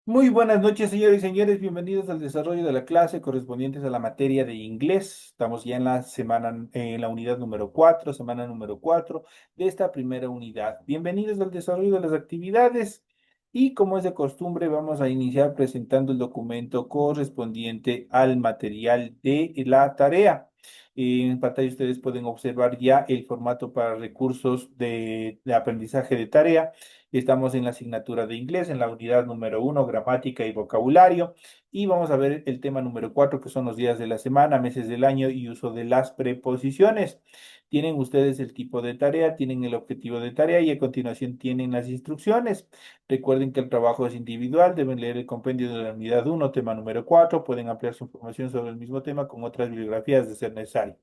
Muy buenas noches, señores y señores. Bienvenidos al desarrollo de la clase correspondientes a la materia de inglés. Estamos ya en la semana, en la unidad número 4, semana número 4 de esta primera unidad. Bienvenidos al desarrollo de las actividades y como es de costumbre, vamos a iniciar presentando el documento correspondiente al material de la tarea. En pantalla ustedes pueden observar ya el formato para recursos de aprendizaje de tarea. Estamos en la asignatura de inglés, en la unidad número 1, gramática y vocabulario. Y vamos a ver el tema número 4, que son los días de la semana, meses del año y uso de las preposiciones. Tienen ustedes el tipo de tarea, tienen el objetivo de tarea y a continuación tienen las instrucciones. Recuerden que el trabajo es individual, deben leer el compendio de la unidad 1, tema número 4, pueden ampliar su información sobre el mismo tema con otras bibliografías de ser necesario.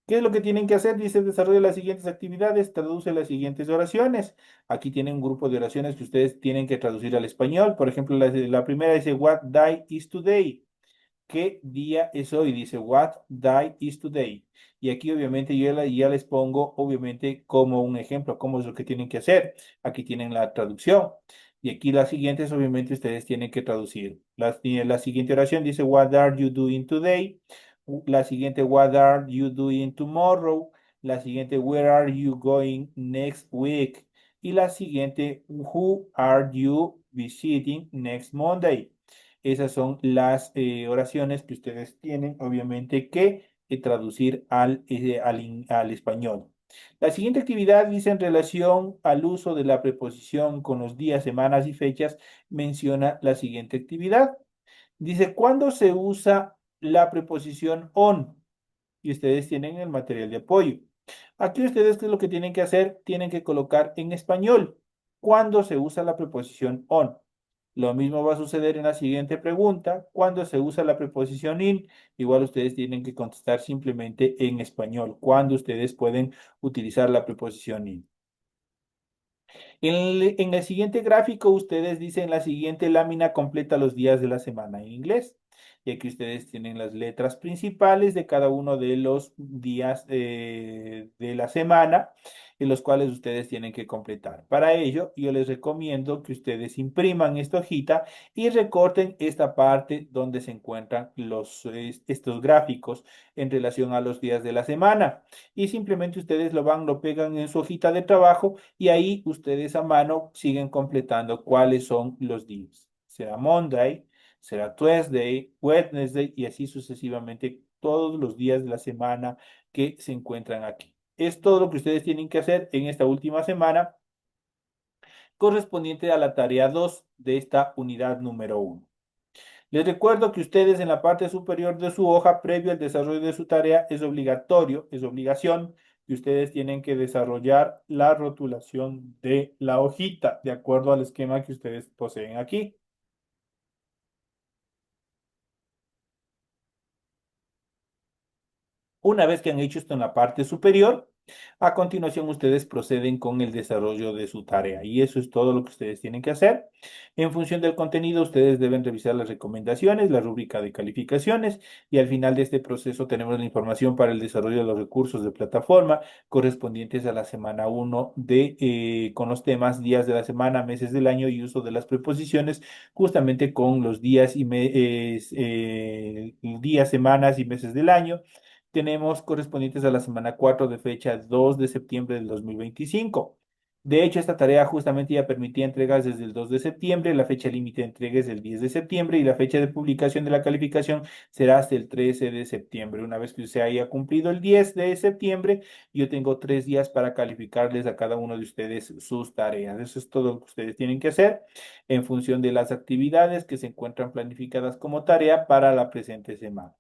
¿Qué es lo que tienen que hacer? Dice, desarrolla las siguientes actividades, traduce las siguientes oraciones. Aquí tienen un grupo de oraciones que ustedes tienen que traducir al español. Por ejemplo, la primera dice, What day is today? ¿Qué día es hoy? Dice, What day is today? Y aquí obviamente yo ya les pongo, obviamente, como un ejemplo, cómo es lo que tienen que hacer. Aquí tienen la traducción. Y aquí las siguientes, obviamente, ustedes tienen que traducir. La siguiente oración dice, What are you doing today? La siguiente, What are you doing tomorrow? La siguiente, Where are you going next week? Y la siguiente, Who are you visiting next Monday? Esas son las oraciones que ustedes tienen, obviamente, que traducir al español. La siguiente actividad dice en relación al uso de la preposición con los días, semanas y fechas, menciona la siguiente actividad. Dice, ¿cuándo se usa la preposición on? Y ustedes tienen el material de apoyo. Aquí ustedes, ¿qué es lo que tienen que hacer? Tienen que colocar en español cuándo se usa la preposición on. Lo mismo va a suceder en la siguiente pregunta. Cuando se usa la preposición in, igual ustedes tienen que contestar simplemente en español. Cuando ustedes pueden utilizar la preposición in. En el siguiente gráfico, ustedes dicen la siguiente lámina completa los días de la semana en inglés. Y aquí ustedes tienen las letras principales de cada uno de los días de la semana, en los cuales ustedes tienen que completar. Para ello, yo les recomiendo que ustedes impriman esta hojita y recorten esta parte donde se encuentran estos gráficos en relación a los días de la semana. Y simplemente ustedes lo pegan en su hojita de trabajo y ahí ustedes a mano siguen completando cuáles son los días. Será Monday, será Tuesday, Wednesday y así sucesivamente todos los días de la semana que se encuentran aquí. Es todo lo que ustedes tienen que hacer en esta última semana correspondiente a la tarea 2 de esta unidad número 1. Les recuerdo que ustedes en la parte superior de su hoja, previo al desarrollo de su tarea, es obligatorio, es obligación que ustedes tienen que desarrollar la rotulación de la hojita, de acuerdo al esquema que ustedes poseen aquí. Una vez que han hecho esto en la parte superior, a continuación ustedes proceden con el desarrollo de su tarea y eso es todo lo que ustedes tienen que hacer. En función del contenido, ustedes deben revisar las recomendaciones, la rúbrica de calificaciones y al final de este proceso tenemos la información para el desarrollo de los recursos de plataforma correspondientes a la semana 1 con los temas días de la semana, meses del año y uso de las preposiciones justamente con los días, semanas y meses del año tenemos correspondientes a la semana 4 de fecha 2 de septiembre del 2025. De hecho, esta tarea justamente ya permitía entregas desde el 2 de septiembre, la fecha límite de entrega es el 10 de septiembre y la fecha de publicación de la calificación será hasta el 13 de septiembre. Una vez que se haya cumplido el 10 de septiembre, yo tengo 3 días para calificarles a cada uno de ustedes sus tareas. Eso es todo lo que ustedes tienen que hacer en función de las actividades que se encuentran planificadas como tarea para la presente semana.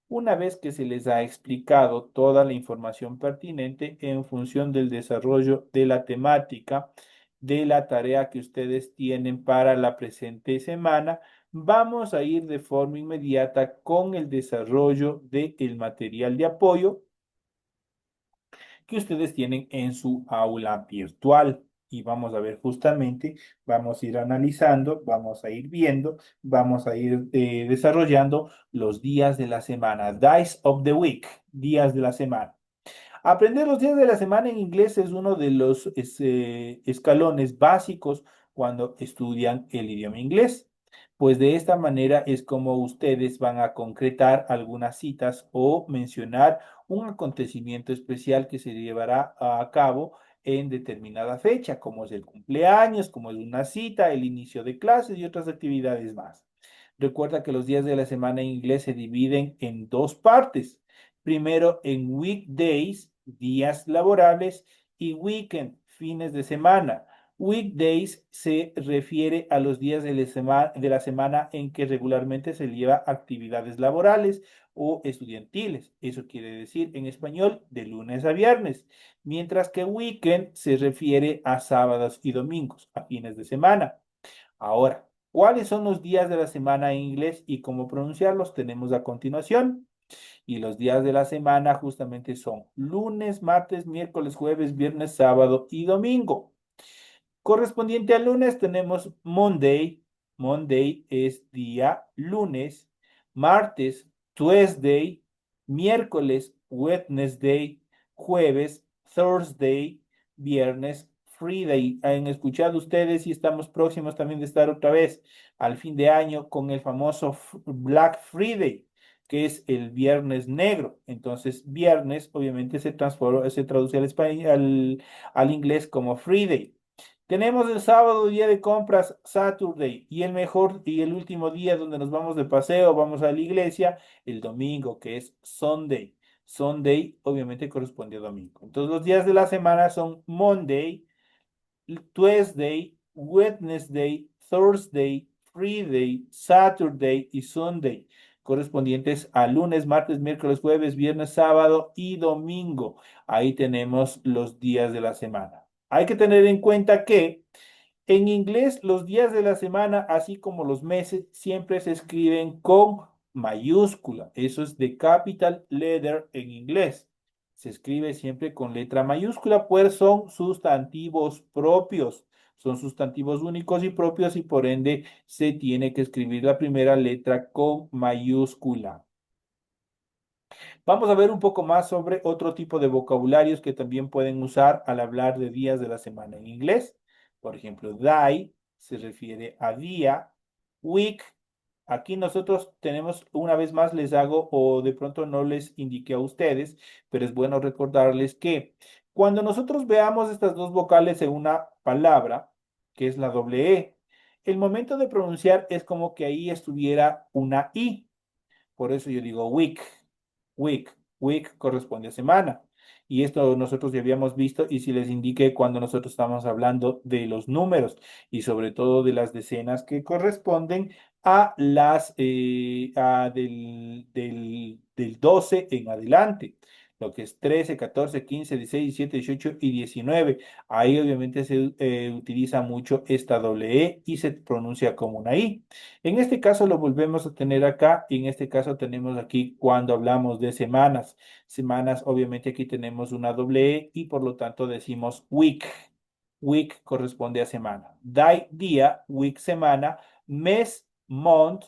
Una vez que se les ha explicado toda la información pertinente en función del desarrollo de la temática de la tarea que ustedes tienen para la presente semana, vamos a ir de forma inmediata con el desarrollo del material de apoyo que ustedes tienen en su aula virtual. Y vamos a ver justamente, vamos a ir analizando, vamos a ir viendo, vamos a ir desarrollando los días de la semana, Days of the Week, días de la semana. Aprender los días de la semana en inglés es uno de los escalones básicos cuando estudian el idioma inglés. Pues de esta manera es como ustedes van a concretar algunas citas o mencionar un acontecimiento especial que se llevará a cabo en determinada fecha, como es el cumpleaños, como es una cita, el inicio de clases y otras actividades más. Recuerda que los días de la semana en inglés se dividen en dos partes. Primero en weekdays, días laborables, y weekend, fines de semana. Weekdays se refiere a los días de la semana en que regularmente se lleva actividades laborales o estudiantiles. Eso quiere decir en español de lunes a viernes. Mientras que weekend se refiere a sábados y domingos, a fines de semana. Ahora, ¿cuáles son los días de la semana en inglés y cómo pronunciarlos? Tenemos a continuación. Y los días de la semana justamente son lunes, martes, miércoles, jueves, viernes, sábado y domingo. Correspondiente al lunes tenemos Monday. Monday es día lunes. Martes, Tuesday. Miércoles, Wednesday. Jueves, Thursday. Viernes, Friday. Han escuchado ustedes y estamos próximos también de estar otra vez al fin de año con el famoso Black Friday, que es el viernes negro. Entonces, viernes obviamente se traduce al español, al inglés como Friday. Tenemos el sábado, día de compras, Saturday, y el mejor y el último día donde nos vamos de paseo, vamos a la iglesia, el domingo, que es Sunday. Sunday obviamente corresponde a domingo. Entonces los días de la semana son Monday, Tuesday, Wednesday, Thursday, Friday, Saturday y Sunday, correspondientes a lunes, martes, miércoles, jueves, viernes, sábado y domingo. Ahí tenemos los días de la semana. Hay que tener en cuenta que en inglés, los días de la semana, así como los meses, siempre se escriben con mayúscula. Eso es de capital letter en inglés. Se escribe siempre con letra mayúscula, pues son sustantivos propios. Son sustantivos únicos y propios y por ende se tiene que escribir la primera letra con mayúscula. Vamos a ver un poco más sobre otro tipo de vocabularios que también pueden usar al hablar de días de la semana en inglés. Por ejemplo, day se refiere a día, week. Aquí nosotros tenemos, una vez más les hago o de pronto no les indiqué a ustedes, pero es bueno recordarles que cuando nosotros veamos estas dos vocales en una palabra, que es la doble E, el momento de pronunciar es como que ahí estuviera una I. Por eso yo digo week. Week. Week corresponde a semana. Y esto nosotros ya habíamos visto y si les indiqué cuando nosotros estamos hablando de los números y sobre todo de las decenas que corresponden a las del 12 en adelante. Lo que es 13, 14, 15, 16, 17, 18 y 19. Ahí obviamente se utiliza mucho esta doble E y se pronuncia como una I. En este caso lo volvemos a tener acá y en este caso tenemos aquí cuando hablamos de semanas. Semanas, obviamente aquí tenemos una doble E y por lo tanto decimos week. Week corresponde a semana. Día, week, semana, mes, month,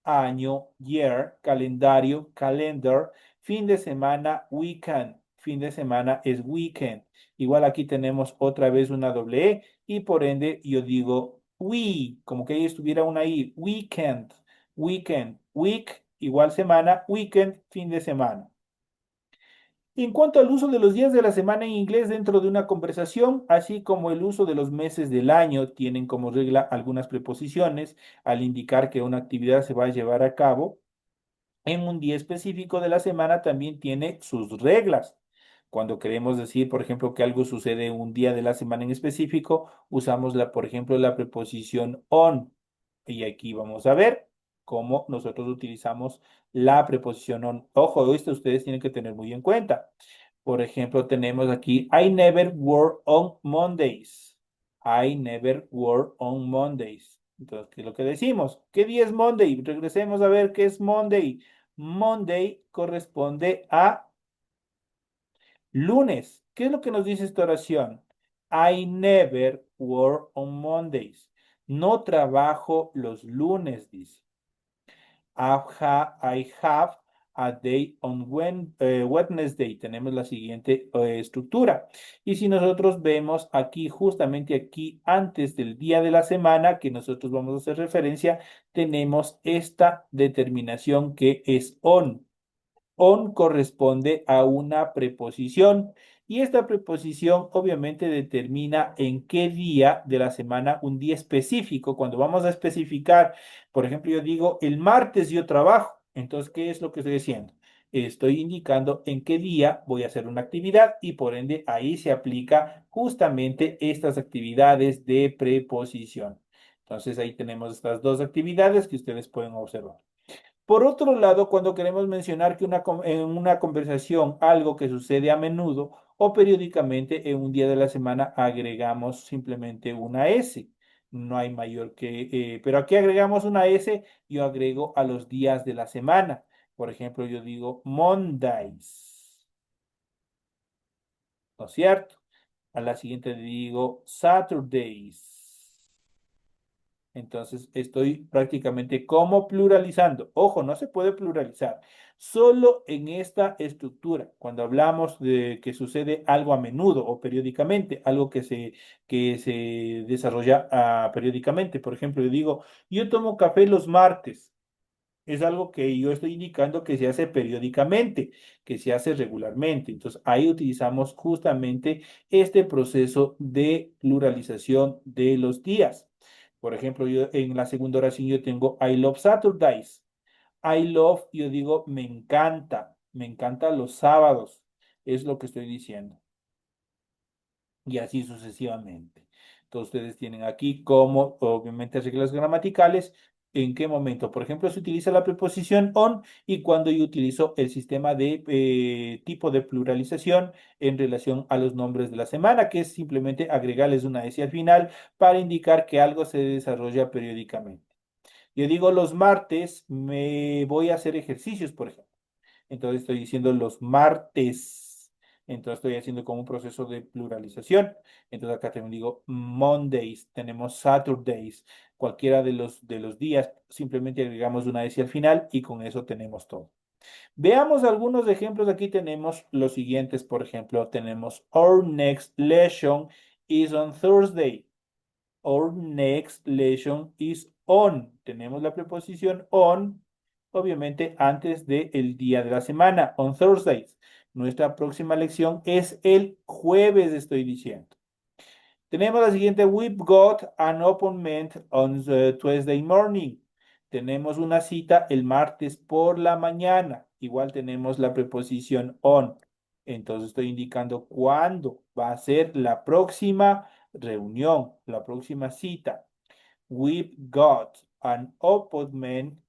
año, year, calendario, calendar, fin de semana, weekend. Fin de semana es weekend. Igual aquí tenemos otra vez una doble E y por ende yo digo we, como que ahí estuviera una I, weekend, weekend, week, igual semana, weekend, fin de semana. En cuanto al uso de los días de la semana en inglés dentro de una conversación, así como el uso de los meses del año, tienen como regla algunas preposiciones al indicar que una actividad se va a llevar a cabo en un día específico de la semana también tiene sus reglas. Cuando queremos decir, por ejemplo, que algo sucede un día de la semana en específico, usamos por ejemplo, la preposición on. Y aquí vamos a ver cómo nosotros utilizamos la preposición on. Ojo, esto ustedes tienen que tener muy en cuenta. Por ejemplo, tenemos aquí, I never work on Mondays. I never work on Mondays. Entonces, ¿qué es lo que decimos? ¿Qué día es Monday? Regresemos a ver qué es Monday. Monday corresponde a lunes. ¿Qué es lo que nos dice esta oración? I never work on Mondays. No trabajo los lunes, dice. I have A day on Wednesday. Tenemos la siguiente estructura. Y si nosotros vemos aquí, justamente aquí, antes del día de la semana que nosotros vamos a hacer referencia, tenemos esta determinación que es on. On corresponde a una preposición y esta preposición obviamente determina en qué día de la semana, un día específico. Cuando vamos a especificar, por ejemplo, yo digo el martes yo trabajo. Entonces, ¿qué es lo que estoy diciendo? Estoy indicando en qué día voy a hacer una actividad y por ende ahí se aplica justamente estas actividades de preposición. Entonces ahí tenemos estas dos actividades que ustedes pueden observar. Por otro lado, cuando queremos mencionar que en una conversación algo que sucede a menudo o periódicamente en un día de la semana agregamos simplemente una S. No hay mayor pero aquí agregamos una S, yo agrego a los días de la semana. Por ejemplo, yo digo Mondays, ¿no es cierto? A la siguiente digo Saturdays. Entonces estoy prácticamente como pluralizando. Ojo, no se puede pluralizar. Solo en esta estructura, cuando hablamos de que sucede algo a menudo o periódicamente, algo que se desarrolla periódicamente. Por ejemplo, yo digo, yo tomo café los martes. Es algo que yo estoy indicando que se hace periódicamente, que se hace regularmente. Entonces, ahí utilizamos justamente este proceso de pluralización de los días. Por ejemplo, yo en la segunda oración yo tengo I love Saturdays. I love, yo digo, me encanta los sábados. Es lo que estoy diciendo y así sucesivamente. Entonces ustedes tienen aquí como, obviamente, reglas gramaticales, en qué momento. Por ejemplo, se utiliza la preposición on y cuando yo utilizo el sistema de tipo de pluralización en relación a los nombres de la semana, que es simplemente agregarles una S al final para indicar que algo se desarrolla periódicamente. Yo digo los martes me voy a hacer ejercicios, por ejemplo. Entonces estoy diciendo los martes. Entonces estoy haciendo como un proceso de pluralización. Entonces acá también digo Mondays, tenemos Saturdays, cualquiera de los días, simplemente agregamos una S al final y con eso tenemos todo. Veamos algunos ejemplos. Aquí tenemos los siguientes, por ejemplo, tenemos Our next lesson is on Thursday. Our next lesson is on. Tenemos la preposición on, obviamente, antes del día de la semana, on Thursdays. Nuestra próxima lección es el jueves, estoy diciendo. Tenemos la siguiente, we've got an appointment on the Tuesday morning. Tenemos una cita el martes por la mañana. Igual tenemos la preposición on. Entonces estoy indicando cuándo va a ser la próxima reunión, la próxima cita. We've got an appointment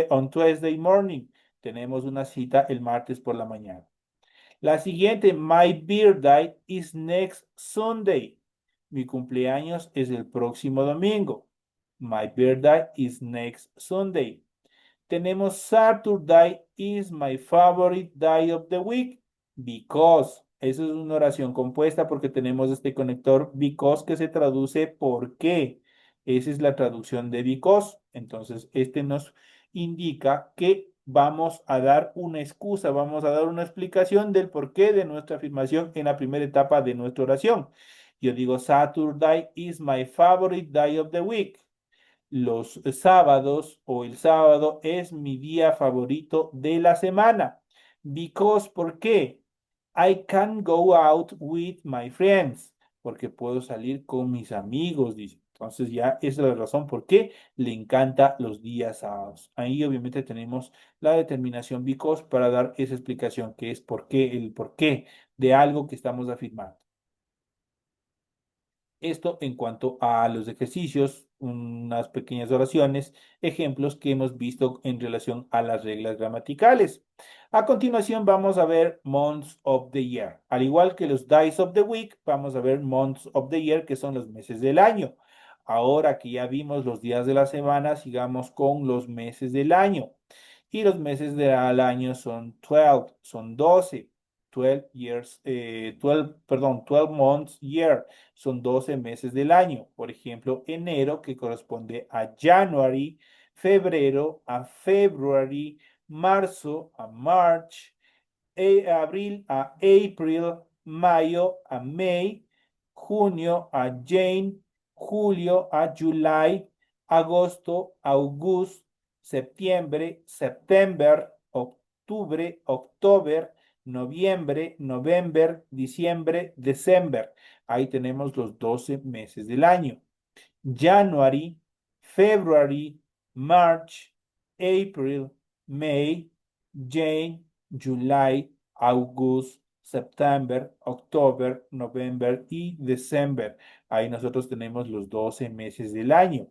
on Tuesday morning. Tenemos una cita el martes por la mañana. La siguiente, my birthday is next Sunday. Mi cumpleaños es el próximo domingo. My birthday is next Sunday. Tenemos Saturday is my favorite day of the week because. Eso es una oración compuesta porque tenemos este conector because que se traduce por qué. Esa es la traducción de because. Entonces, este nos indica que vamos a dar una excusa, vamos a dar una explicación del porqué de nuestra afirmación en la primera etapa de nuestra oración. Yo digo, Saturday is my favorite day of the week. Los sábados o el sábado es mi día favorito de la semana. Because, ¿por qué? I can go out with my friends. Porque puedo salir con mis amigos, dice. Entonces ya esa es la razón por qué le encanta los días sábados. Ahí obviamente tenemos la determinación because para dar esa explicación que es por qué, el por qué de algo que estamos afirmando. Esto en cuanto a los ejercicios, unas pequeñas oraciones, ejemplos que hemos visto en relación a las reglas gramaticales. A continuación vamos a ver months of the year. Al igual que los days of the week, vamos a ver months of the year, que son los meses del año. Ahora que ya vimos los días de la semana, sigamos con los meses del año. Y los meses del año son 12, son 12. 12 years, 12, perdón, 12 months year, son 12 meses del año. Por ejemplo, enero, que corresponde a January, febrero a February, marzo a March, abril a April, mayo a May, junio a Jane, julio a July, agosto, August, septiembre, September, octubre, October, noviembre, November, diciembre, December. Ahí tenemos los 12 meses del año. January, February, March, April, May, June, July, August, September, October, November y December. Ahí nosotros tenemos los 12 meses del año.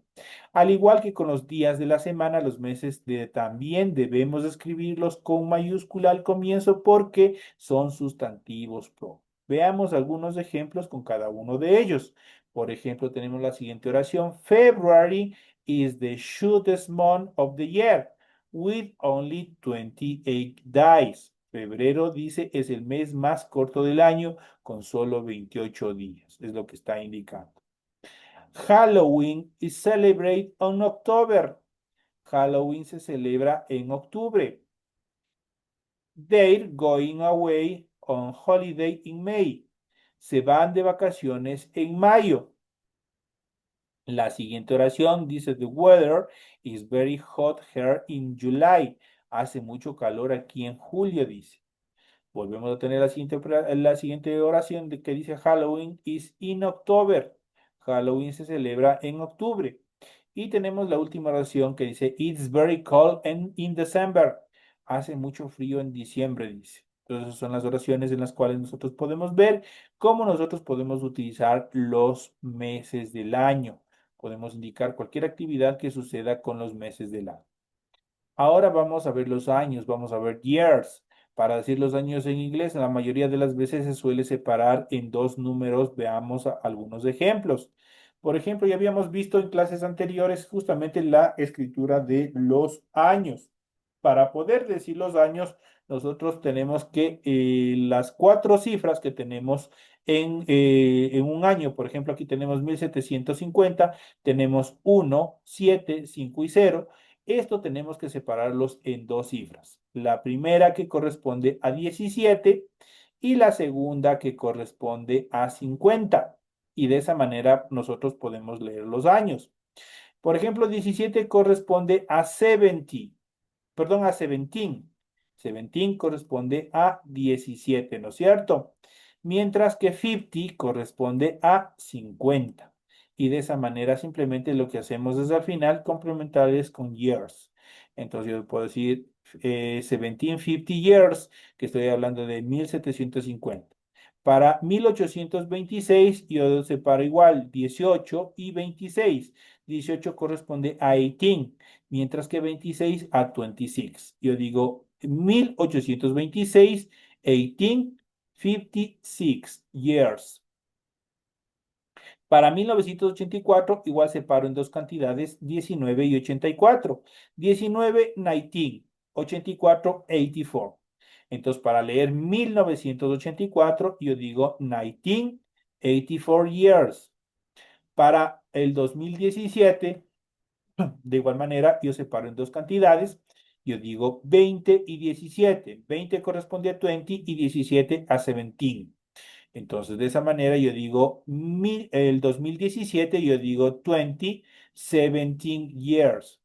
Al igual que con los días de la semana, los meses también debemos escribirlos con mayúscula al comienzo porque son sustantivos propios. Veamos algunos ejemplos con cada uno de ellos. Por ejemplo, tenemos la siguiente oración. February is the shortest month of the year with only 28 days. Febrero dice es el mes más corto del año con solo 28 días. Es lo que está indicando. Halloween is celebrated on October. Halloween se celebra en octubre. They're going away on holiday in May. Se van de vacaciones en mayo. La siguiente oración dice, The weather is very hot here in July. Hace mucho calor aquí en julio, dice. Volvemos a tener la siguiente oración que dice, Halloween is in October. Halloween se celebra en octubre. Y tenemos la última oración que dice, It's very cold in December. Hace mucho frío en diciembre, dice. Entonces son las oraciones en las cuales nosotros podemos ver cómo nosotros podemos utilizar los meses del año. Podemos indicar cualquier actividad que suceda con los meses del año. Ahora vamos a ver los años, vamos a ver years. Para decir los años en inglés, la mayoría de las veces se suele separar en dos números. Veamos algunos ejemplos. Por ejemplo, ya habíamos visto en clases anteriores justamente la escritura de los años. Para poder decir los años, nosotros tenemos que las cuatro cifras que tenemos en un año, por ejemplo, aquí tenemos 1750, tenemos 1, 7, 5 y 0. Esto tenemos que separarlos en dos cifras. La primera que corresponde a 17 y la segunda que corresponde a 50. Y de esa manera nosotros podemos leer los años. Por ejemplo, 17 corresponde a 70, perdón, a 17. 17 corresponde a 17, ¿no es cierto? Mientras que 50 corresponde a 50. Y de esa manera simplemente lo que hacemos es al final complementarles con years. Entonces yo puedo decir 1750 years, que estoy hablando de 1750. Para 1826 yo separo igual 18 y 26. 18 corresponde a 18, mientras que 26 a 26. Yo digo 1826, 1856 years. Para 1984, igual separo en dos cantidades, 19 y 84. 19, 19, 84, 84. Entonces, para leer 1984, yo digo 1984 years. Para el 2017, de igual manera, yo separo en dos cantidades. Yo digo 20 y 17. 20 corresponde a 20 y 17 a 17. Entonces, de esa manera yo digo el 2017, yo digo 20, 17 years.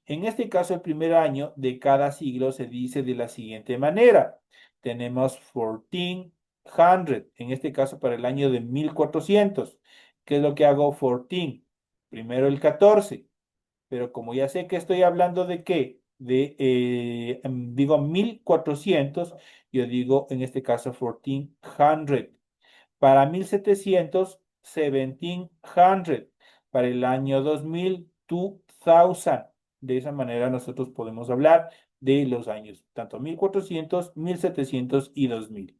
En este caso, el primer año de cada siglo se dice de la siguiente manera. Tenemos 1400, en este caso para el año de 1400. ¿Qué es lo que hago? 14. Primero el 14. Pero como ya sé que estoy hablando de qué, digo 1400, yo digo en este caso 1400. Para 1700, 1700. Para el año 2000, 2000. De esa manera nosotros podemos hablar de los años, tanto 1400, 1700 y 2000.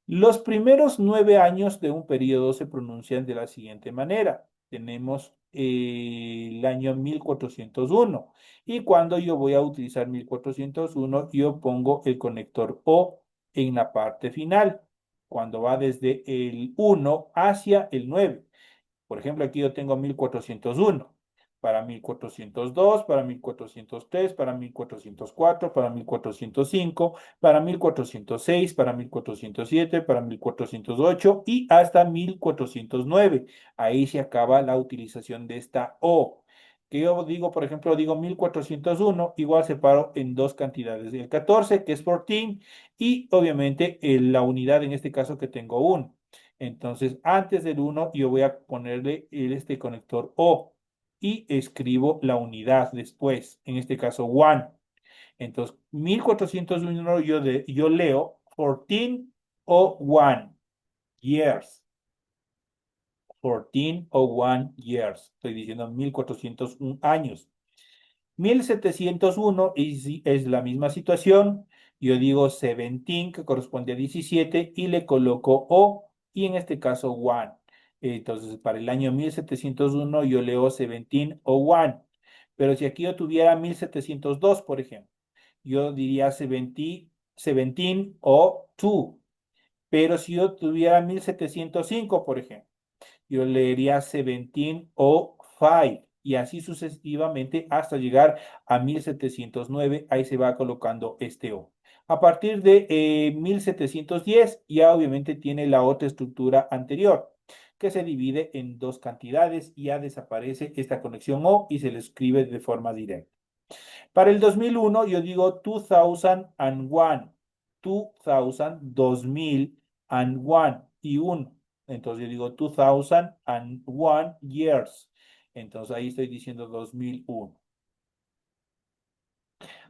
Los primeros 9 años de un periodo se pronuncian de la siguiente manera. Tenemos el año 1401 y cuando yo voy a utilizar 1401, yo pongo el conector O en la parte final, cuando va desde el 1 hacia el 9. Por ejemplo, aquí yo tengo 1401. para 1402, para 1403, para 1404, para 1405, para 1406, para 1407, para 1408 y hasta 1409. Ahí se acaba la utilización de esta O. Que yo digo, por ejemplo, digo 1401, igual separo en dos cantidades. El 14, que es 14, y obviamente la unidad en este caso que tengo 1. Entonces, antes del 1, yo voy a ponerle este conector O y escribo la unidad después, en este caso 1. Entonces, 1401 yo leo 14 o 1 years. 14 o 1 years. Estoy diciendo 1401 años. 1701 es la misma situación. Yo digo 17, que corresponde a 17, y le coloco O, y en este caso 1. Entonces, para el año 1701 yo leo 17 o 1. Pero si aquí yo tuviera 1702, por ejemplo, yo diría 17, 17 o 2. Pero si yo tuviera 1705, por ejemplo, yo leería 17 o 5 y así sucesivamente hasta llegar a 1709. Ahí se va colocando este O. A partir de 1710 ya obviamente tiene la otra estructura anterior que se divide en dos cantidades y ya desaparece esta conexión O y se le escribe de forma directa. Para el 2001 yo digo 2001, 2000, 2001 y 1. Entonces yo digo 2001 years. Entonces ahí estoy diciendo 2001.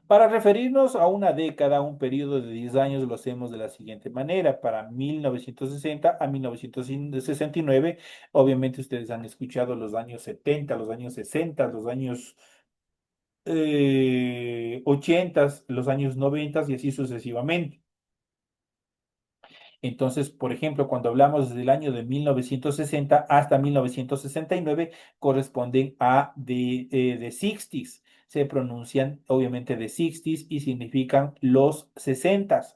Para referirnos a una década, un periodo de 10 años, lo hacemos de la siguiente manera. Para 1960 a 1969, obviamente ustedes han escuchado los años 70, los años 60, los años 80, los años 90 y así sucesivamente. Entonces, por ejemplo, cuando hablamos desde el año de 1960 hasta 1969, corresponden a de 60s. Se pronuncian obviamente de 60s y significan los 60s.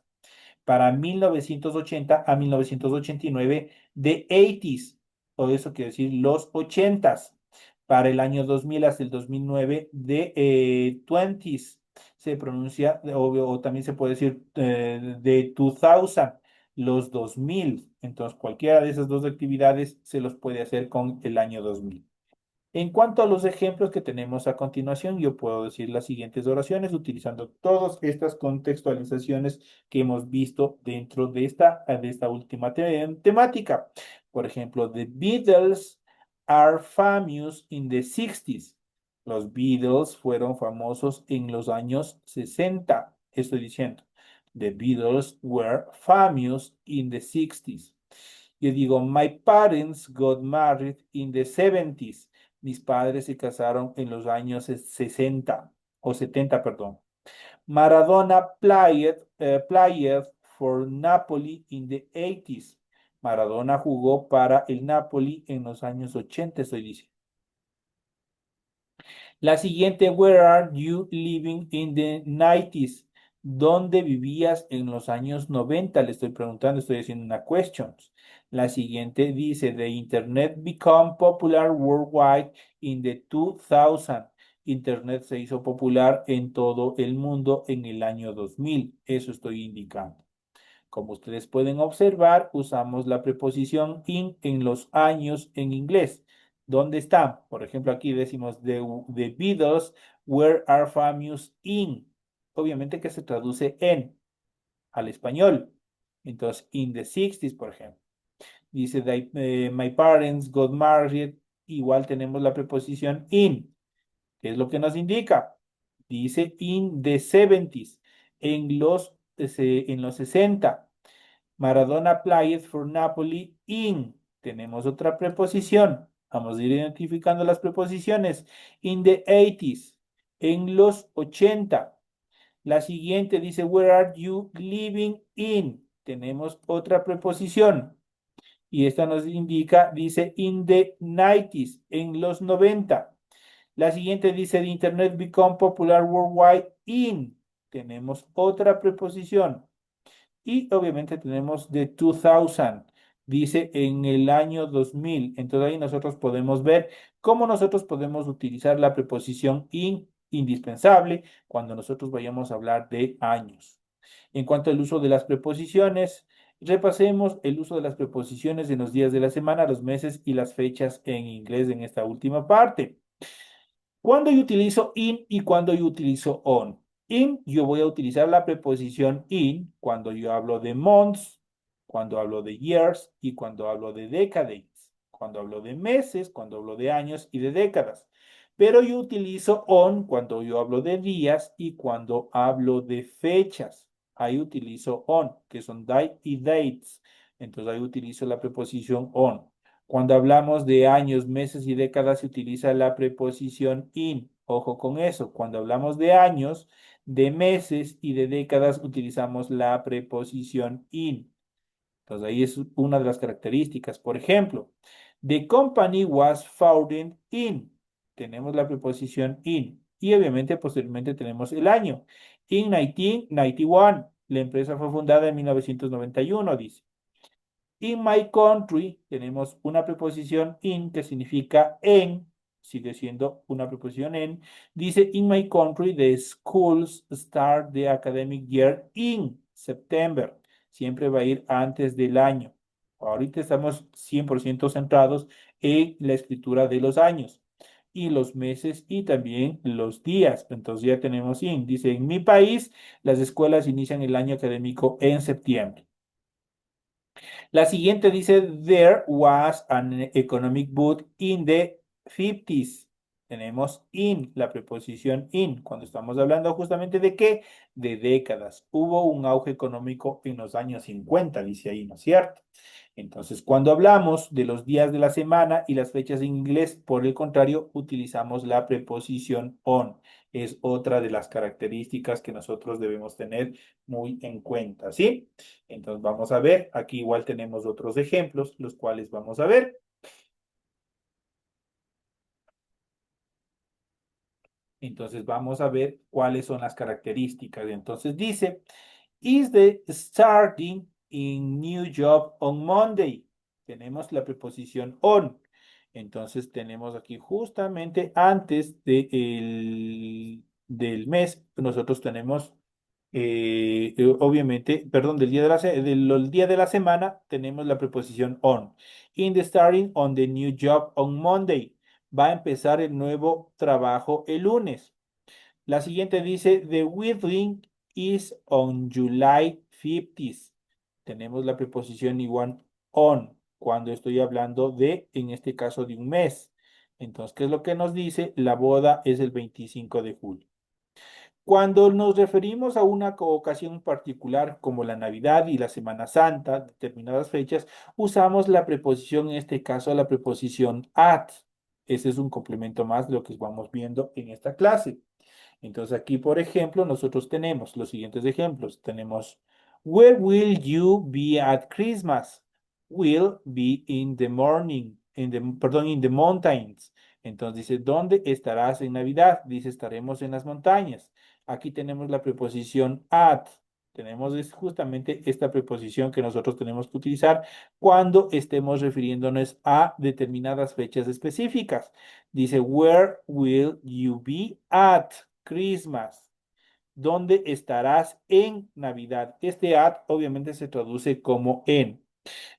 Para 1980 a 1989, de 80s, o eso quiere decir los 80s. Para el año 2000 hasta el 2009, de 20s. Se pronuncia, o también se puede decir de 2000, los 2000. Entonces, cualquiera de esas dos actividades se los puede hacer con el año 2000. En cuanto a los ejemplos que tenemos a continuación, yo puedo decir las siguientes oraciones utilizando todas estas contextualizaciones que hemos visto dentro de esta última temática. Por ejemplo, The Beatles are famous in the 60s. Los Beatles fueron famosos en los años 60. Estoy diciendo, The Beatles were famous in the 60s. Yo digo, My parents got married in the 70s. Mis padres se casaron en los años 60 o 70, perdón. Maradona played for Napoli in the 80s. Maradona jugó para el Napoli en los años 80, estoy diciendo. La siguiente, Where are you living in the 90s? ¿Dónde vivías en los años 90? Le estoy preguntando, estoy haciendo una question. La siguiente dice, The Internet became popular worldwide in the 2000. Internet se hizo popular en todo el mundo en el año 2000. Eso estoy indicando. Como ustedes pueden observar, usamos la preposición in en los años en inglés. ¿Dónde están? Por ejemplo, aquí decimos the Beatles were are famous in. Obviamente que se traduce en al español. Entonces, in the 60s, por ejemplo. Dice, my parents got married. Igual tenemos la preposición in. ¿Qué es lo que nos indica? Dice in the 70s. En los 60. Maradona played for Napoli in. Tenemos otra preposición. Vamos a ir identificando las preposiciones. In the 80s. En los 80. La siguiente dice, Where are you living in? Tenemos otra preposición. Y esta nos indica, dice, in the 90s. En los 90. La siguiente dice, The Internet become popular worldwide in. Tenemos otra preposición. Y obviamente tenemos de 2000, dice en el año 2000. Entonces ahí nosotros podemos ver cómo nosotros podemos utilizar la preposición in indispensable cuando nosotros vayamos a hablar de años. En cuanto al uso de las preposiciones, repasemos el uso de las preposiciones en los días de la semana, los meses y las fechas en inglés en esta última parte. ¿Cuándo yo utilizo in y cuándo yo utilizo on? In, yo voy a utilizar la preposición in cuando yo hablo de months, cuando hablo de years y cuando hablo de decades, cuando hablo de meses, cuando hablo de años y de décadas. Pero yo utilizo on cuando yo hablo de días y cuando hablo de fechas. Ahí utilizo on, que son die y dates. Entonces ahí utilizo la preposición on. Cuando hablamos de años, meses y décadas se utiliza la preposición in. Ojo con eso. Cuando hablamos de años, de meses y de décadas utilizamos la preposición in. Entonces ahí es una de las características. Por ejemplo, the company was founded in. Tenemos la preposición in. Y obviamente posteriormente tenemos el año. In 1991. La empresa fue fundada en 1991, dice. In my country tenemos una preposición in que significa en, sigue siendo una preposición en. Dice, in my country the schools start the academic year in September. Siempre va a ir antes del año. Ahorita estamos 100% centrados en la escritura de los años y los meses y también los días. Entonces ya tenemos in. Dice, en mi país las escuelas inician el año académico en septiembre. La siguiente dice, there was an economic boom in the 50s. Tenemos in, la preposición in. Cuando estamos hablando justamente de qué? De décadas. Hubo un auge económico en los años 50, dice ahí, ¿no es cierto? Entonces, cuando hablamos de los días de la semana y las fechas en inglés, por el contrario, utilizamos la preposición on. Es otra de las características que nosotros debemos tener muy en cuenta, ¿sí? Entonces vamos a ver, aquí igual tenemos otros ejemplos, los cuales vamos a ver. Entonces vamos a ver cuáles son las características. Entonces dice, is the starting in new job on Monday. Tenemos la preposición on. Entonces tenemos aquí justamente antes del mes, nosotros tenemos obviamente, perdón, del día de la semana tenemos la preposición on. In the starting on the new job on Monday. Va a empezar el nuevo trabajo el lunes. La siguiente dice, the wedding is on July 50th. Tenemos la preposición igual on cuando estoy hablando de, en este caso, de un mes. Entonces, ¿qué es lo que nos dice? La boda es el 25 de julio. Cuando nos referimos a una ocasión particular como la Navidad y la Semana Santa, determinadas fechas, usamos la preposición, en este caso la preposición at. Ese es un complemento más de lo que vamos viendo en esta clase. Entonces aquí, por ejemplo, nosotros tenemos los siguientes ejemplos. Tenemos, where will you be at Christmas? Will be in the morning, perdón, in the mountains. Entonces dice, ¿dónde estarás en Navidad? Dice, estaremos en las montañas. Aquí tenemos la preposición at. Tenemos justamente esta preposición que nosotros tenemos que utilizar cuando estemos refiriéndonos a determinadas fechas específicas. Dice, where will you be at Christmas? ¿Dónde estarás en Navidad? Este at obviamente se traduce como en.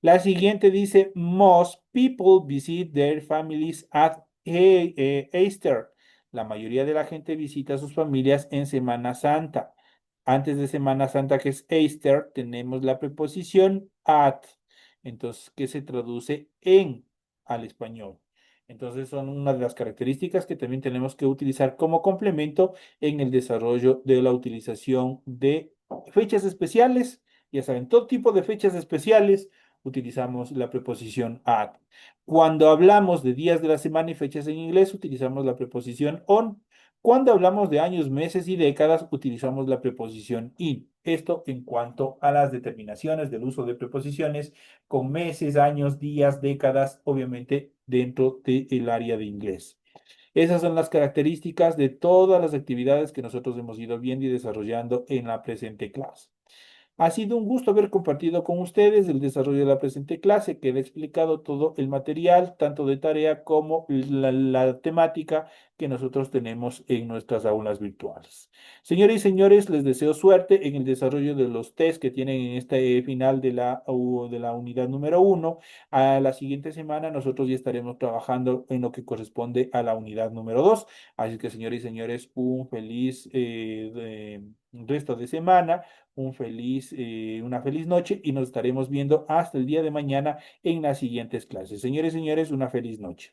La siguiente dice, most people visit their families at Easter. La mayoría de la gente visita a sus familias en Semana Santa. Antes de Semana Santa, que es Easter, tenemos la preposición at. Entonces, que se traduce en al español. Entonces, son una de las características que también tenemos que utilizar como complemento en el desarrollo de la utilización de fechas especiales. Ya saben, todo tipo de fechas especiales utilizamos la preposición at. Cuando hablamos de días de la semana y fechas en inglés, utilizamos la preposición on. Cuando hablamos de años, meses y décadas, utilizamos la preposición in. Esto en cuanto a las determinaciones del uso de preposiciones con meses, años, días, décadas, obviamente dentro del área de inglés. Esas son las características de todas las actividades que nosotros hemos ido viendo y desarrollando en la presente clase. Ha sido un gusto haber compartido con ustedes el desarrollo de la presente clase. Queda explicado todo el material, tanto de tarea como la temática que nosotros tenemos en nuestras aulas virtuales. Señores y señores, les deseo suerte en el desarrollo de los test que tienen en este final de la unidad número uno. A la siguiente semana nosotros ya estaremos trabajando en lo que corresponde a la unidad número 2. Así que, señores y señores, un feliz resto de semana, una feliz noche y nos estaremos viendo hasta el día de mañana en las siguientes clases. Señores y señores, una feliz noche.